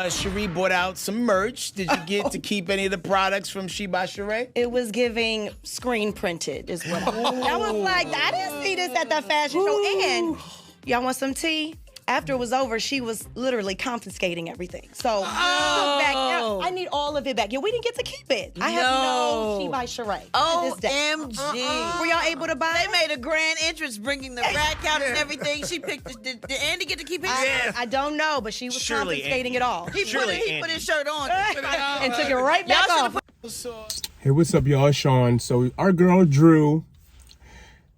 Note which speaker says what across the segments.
Speaker 1: Sheree bought out some merch. Did you get to keep any of the products from She by Sheree?
Speaker 2: It was giving screen printed is what I was like, I didn't see this at the fashion show. And y'all want some tea? After it was over, she was literally confiscating everything. So back, I need all of it back. Yeah, we didn't get to keep it. I have no She by Sheree.
Speaker 3: OMG.
Speaker 2: Were y'all able to buy
Speaker 3: They made a grand entrance bringing the rack out and everything. She picked it. Did Andy get to keep his shirt?
Speaker 2: I don't know, but she was confiscating it all.
Speaker 3: He put his shirt on.
Speaker 2: And took it right back off.
Speaker 4: Hey, what's up, y'all? It's Sean. So our girl Drew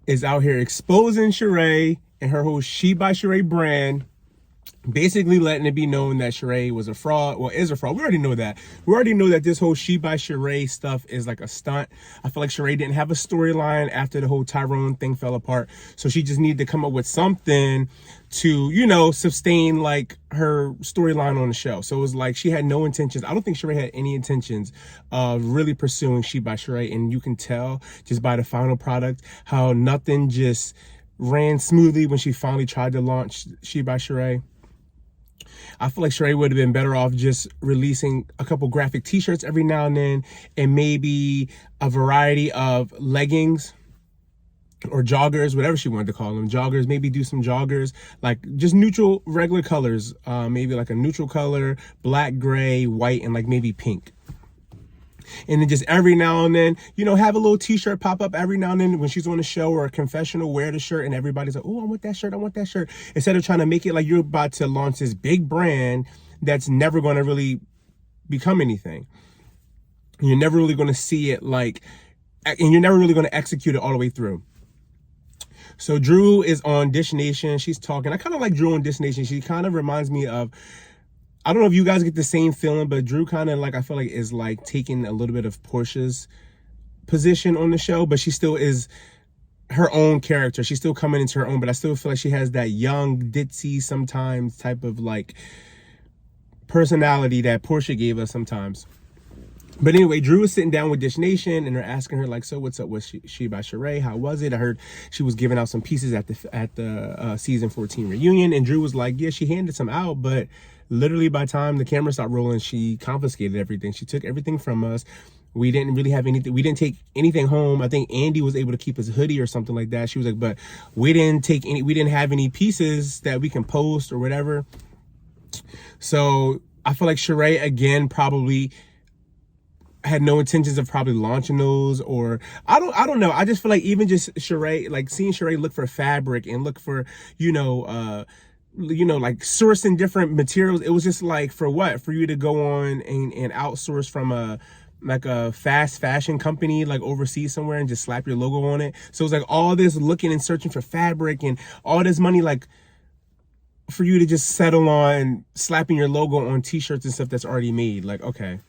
Speaker 4: is out here exposing Sheree and her whole She by Sheree brand, basically letting it be known that Sheree was a fraud, well, is a fraud. We already know that. We already know that this whole She by Sheree stuff is like a stunt. I feel like Sheree didn't have a storyline after the whole Tyrone thing fell apart. So she just needed to come up with something to, you know, sustain like her storyline on the show. So it was like she had no intentions. I don't think Sheree had any intentions of really pursuing She by Sheree. And you can tell just by the final product how nothing just ran smoothly when she finally tried to launch She by Sheree. I feel like Sheree would have been better off just releasing a couple graphic t-shirts every now and then, and maybe a variety of leggings or joggers, whatever she wanted to call them, joggers. Maybe do some joggers, like just neutral, regular colors, maybe like a neutral color, black, gray, white, and like maybe pink. And then just every now and then, you know, have a little t-shirt pop up every now and then when she's on a show or a confessional, wear the shirt and everybody's like, oh, I want that shirt, I want that shirt. Instead of trying to make it like you're about to launch this big brand that's never going to really become anything. You're never really going to see it like, and you're never really going to execute it all the way through. So Drew is on Dish Nation. She's talking. I kind of like Drew on Dish Nation. She kind of reminds me of, I don't know if you guys get the same feeling, but Drew kind of like, I feel like is like taking a little bit of Portia's position on the show, but she still is her own character. She's still coming into her own, but I still feel like she has that young, ditzy sometimes type of like personality that Portia gave us sometimes. But anyway, Drew was sitting down with Dish Nation and they're asking her like, so what's up with She by Sheree? How was it? I heard she was giving out some pieces at the season 14 reunion. And Drew was like, yeah, she handed some out, but literally by the time the camera stopped rolling, she confiscated everything. She took everything from us. We didn't really have anything. We didn't take anything home. I think Andy was able to keep his hoodie or something like that. She was like, but we didn't have any pieces that we can post or whatever. So I feel like Sheree again probably had no intentions of probably launching those, or I don't know. I just feel like even just Sheree, like seeing Sheree look for fabric and look for, like sourcing different materials. It was just like, for what? For you to go on and outsource from a fast fashion company, like overseas somewhere, and just slap your logo on it. So it was like all this looking and searching for fabric and all this money, like for you to just settle on slapping your logo on t-shirts and stuff that's already made. Like, okay.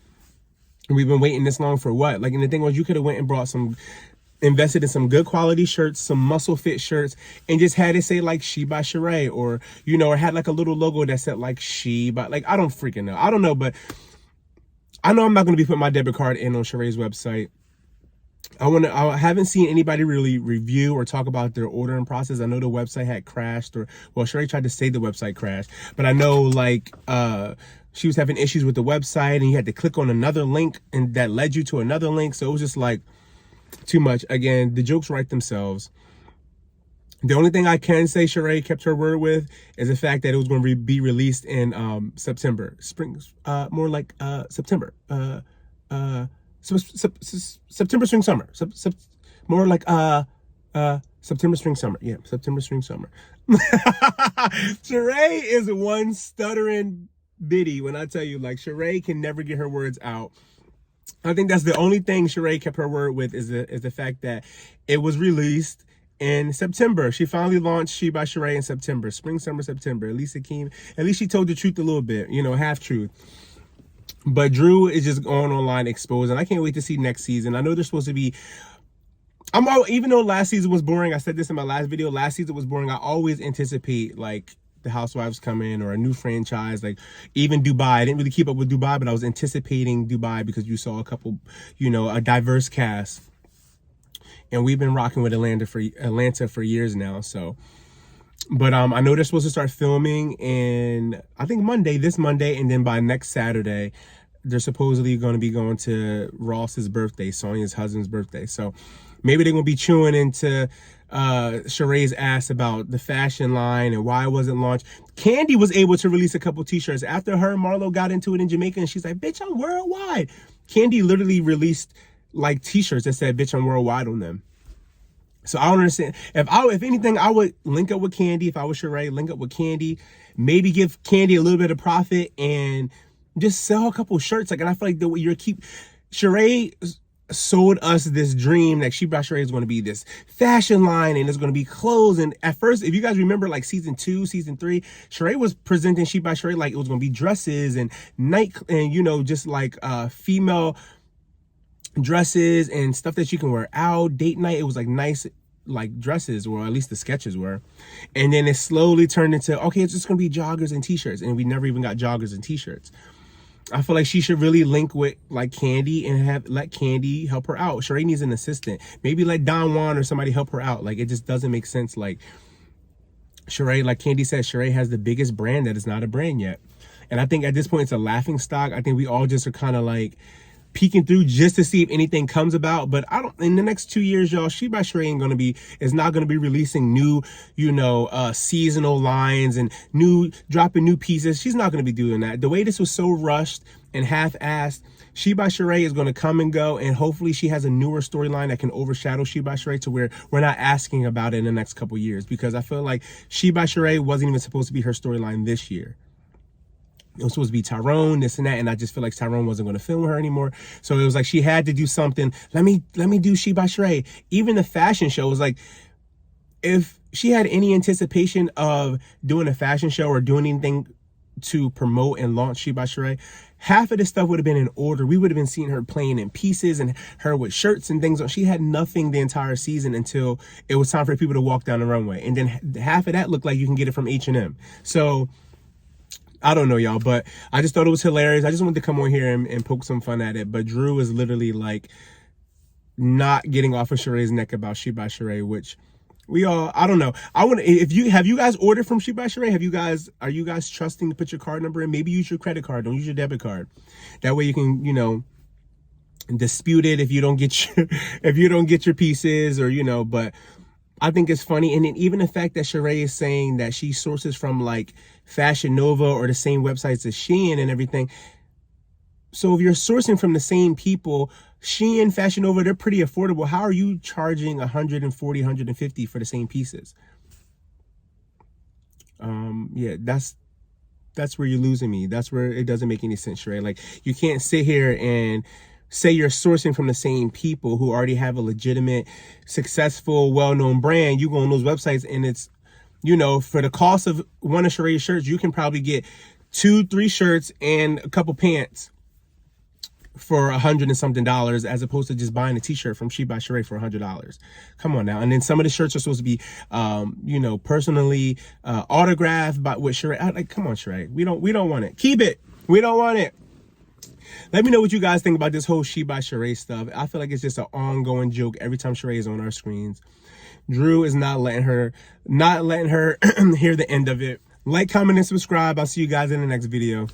Speaker 4: We've been waiting this long for what? Like, and the thing was, you could have went and brought invested in some good quality shirts, some muscle fit shirts, and just had it say like She by Sheree, or, or had like a little logo that said like She by, like, I don't freaking know. I don't know, but I know I'm not going to be putting my debit card in on Sheree's website. I haven't seen anybody really review or talk about their ordering process. I know the website had crashed, Sheree tried to say the website crashed, but I know like, she was having issues with the website and you had to click on another link and that led you to another link. So it was just like too much. Again, the jokes write themselves. The only thing I can say Sheree kept her word with is the fact that it was going to be released in September, spring, more like September, September, spring, summer, more like September, spring, summer. Yeah, September, spring, summer. Sheree is one stuttering biddy when I tell you, like, Sheree can never get her words out. I think that's the only thing Sheree kept her word with is the fact that it was released in September. She finally launched She by Sheree in September, spring, summer, September. At least she told the truth a little bit, half truth. But Drew is just going online exposing. I can't wait to see next season. I know they're supposed to be, even though last season was boring, I said this in my last video, last season was boring. I always anticipate like the Housewives coming or a new franchise, like even Dubai. I didn't really keep up with Dubai, but I was anticipating Dubai because you saw a couple, a diverse cast. And we've been rocking with Atlanta for years now. So But I know they're supposed to start filming in, I think this Monday, and then by next Saturday, they're supposedly going to be going to Ross's birthday, Sonya's husband's birthday. So maybe they're going to be chewing into Sheree's ass about the fashion line and why it wasn't launched. Candy was able to release a couple t-shirts after her and Marlo got into it in Jamaica, and she's like, bitch, I'm worldwide. Candy literally released like t-shirts that said, bitch, I'm worldwide on them. So I don't understand. If anything, I would link up with Candy. If I was Sheree, link up with Candy, maybe give Candy a little bit of profit and just sell a couple shirts. Like, and I feel like the way Sheree sold us this dream that She by Sheree is going to be this fashion line and it's going to be clothes. And at first, if you guys remember, like season 2, season 3, Sheree was presenting She by Sheree like it was going to be dresses and just like female dresses and stuff that you can wear out, date night. It was like nice like dresses, or at least the sketches were. And then it slowly turned into, okay, it's just gonna be joggers and t-shirts, and we never even got joggers and t-shirts. I feel like she should really link with like Candy and let Candy help her out. Sheree needs an assistant. Maybe let Don Juan or somebody help her out. Like, it just doesn't make sense. Like Sheree, like Candy said, Sheree has the biggest brand that is not a brand yet. And I think at this point it's a laughing stock. I think we all just are kind of like peeking through just to see if anything comes about. But in the next 2 years, y'all, She by Sheree is not gonna be releasing new, seasonal lines and dropping new pieces. She's not gonna be doing that. The way this was so rushed and half-assed, She by Sheree is gonna come and go, and hopefully she has a newer storyline that can overshadow She by Sheree to where we're not asking about it in the next couple years, because I feel like She by Sheree wasn't even supposed to be her storyline this year. It was supposed to be Tyrone, this and that, and I just feel like Tyrone wasn't going to film with her anymore. So it was like she had to do something. Let me do She by Sheree. Even the fashion show was like, if she had any anticipation of doing a fashion show or doing anything to promote and launch She by Sheree, half of this stuff would have been in order. We would have been seeing her playing in pieces and her with shirts and things. She had nothing the entire season until it was time for people to walk down the runway. And then half of that looked like you can get it from H&M. So I don't know, y'all, but I just thought it was hilarious. I just wanted to come on here and poke some fun at it. But Drew is literally like not getting off of Sheree's neck about She by Sheree, which I don't know. Have you guys ordered from She by Sheree? Are you guys trusting to put your card number in? Maybe use your credit card. Don't use your debit card. That way you can, dispute it if you don't get your pieces, or, but I think it's funny. And then even the fact that Sheree is saying that she sources from like Fashion Nova or the same websites as Shein and everything. So if you're sourcing from the same people, Shein, Fashion Nova, they're pretty affordable. How are you charging $140, $150 for the same pieces? Yeah, that's where you're losing me. That's where it doesn't make any sense, Sheree. Like, you can't sit here and say you're sourcing from the same people who already have a legitimate, successful, well-known brand. You go on those websites and it's, for the cost of one of Sheree's shirts, you can probably get 2-3 shirts and a couple pants for $100 and something, as opposed to just buying a t-shirt from She by Sheree for $100. Come on now. And then some of the shirts are supposed to be, personally autographed with Sheree. Like, come on, Sheree. We don't want it. Keep it. We don't want it. Let me know what you guys think about this whole She by Sheree stuff. I feel like it's just an ongoing joke every time Sheree is on our screens. Drew is not letting her hear the end of it. Like, comment, and subscribe. I'll see you guys in the next video.